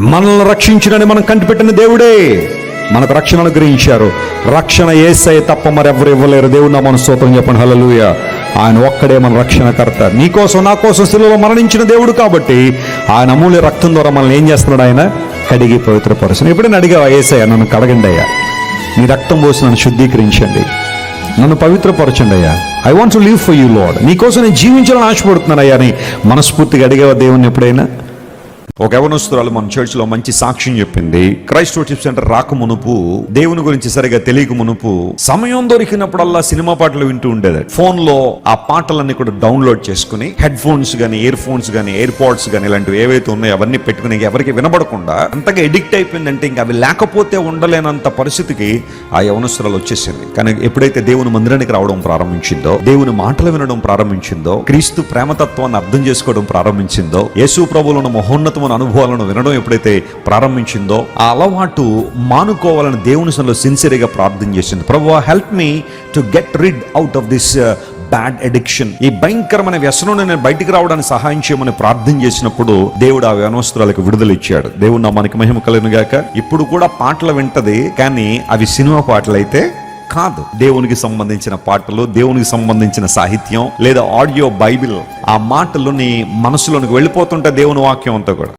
మనల్ని రక్షించునని మనం కంటిపెట్టిన దేవుడే మనకు రక్షణ అనుగ్రహించారు. రక్షణ యేసయ్య తప్ప మరెవరు ఇవ్వలేరు. దేవుడు నా మన స్తోత్రం చెప్పండి. హల్లెలూయా. ఆయన ఒక్కడే మన రక్షణకర్త. నీకోసం నా కోసం శిలువలో మరణించిన దేవుడు కాబట్టి ఆయన అమూల్య రక్తం ద్వారా మనల్ని ఏం చేస్తున్నాడు? ఆయన కడిగి పవిత్రపరుచును. ఎప్పుడైనా అడిగావా, యేసయ్య నన్ను కడగండి అయ్యా, నీ రక్తం పోసి నన్ను శుద్ధీకరించండి, నన్ను పవిత్రపరచండి అయ్యా, I want to live for you lord, నీకోసం నేను జీవించాలని ఆశపడుతున్నాను అయ్యా అని మనస్ఫూర్తిగా అడిగావా దేవుణ్ణి ఎప్పుడైనా? ఒక యవనస్తురాలు మన చర్చిలో మంచి సాక్ష్యం చెప్పింది. క్రైస్ట్ వర్షిప్ సెంటర్ రాక మునుపు, దేవుని గురించి సరిగా తెలియక మునుపు సమయం దొరికినప్పుడల్లా సినిమా పాటలు వింటూ ఉండేది. ఫోన్ లో ఆ పాటలన్నీ కూడా డౌన్లోడ్ చేసుకుని హెడ్ ఫోన్స్ గానీ, ఇయర్ ఫోన్స్ గానీ, ఎయిర్ పాడ్స్ గానీ ఇలాంటివి ఏవైతే ఉన్నాయో అవన్నీ పెట్టుకుని ఎవరికి వినబడకుండా అంతగా ఎడిక్ట్ అయిపోయిందంటే ఇంకా అవి లేకపోతే ఉండలేనంత పరిస్థితికి ఆ యవనస్తురాలు వచ్చేసింది. కానీ ఎప్పుడైతే దేవుని మందిరానికి రావడం ప్రారంభించిందో, దేవుని మాటలు వినడం ప్రారంభించిందో, క్రీస్తు ప్రేమతత్వాన్ని అర్థం చేసుకోవడం ప్రారంభించిందో, యేసు ప్రభువులను మహోన్నతమైన అనుభవాలను వినడం ఎప్పుడైతే ప్రారంభించిందో, ఆ అలవాటు మానుకోవాలని దేవుని సన్నిధిలో సిన్సియర్గా ప్రార్థన చేసింది. ప్రభువా, help me to get rid out of this bad addiction. ఈ భయంకరమైన వ్యసనం నేను బయటికి రావడానికి సహాయం చేయమని ప్రార్థన చేసినప్పుడు దేవుడు ఆ యవనస్తురాలకు విడుదల ఇచ్చాడు. దేవుడు మనకి మహిమ కలుగును గాక. ఇప్పుడు కూడా పాటలు వింటది, కానీ అవి సినిమా పాటలు అయితే కాదు. దేవునికి సంబంధించిన పాటలు, దేవునికి సంబంధించిన సాహిత్యం లేదా ఆడియో బైబిల్, ఆ మాటలు నీ మనసులోనికి వెళ్ళిపోతుంటే దేవుని వాక్యం అంతా కూడా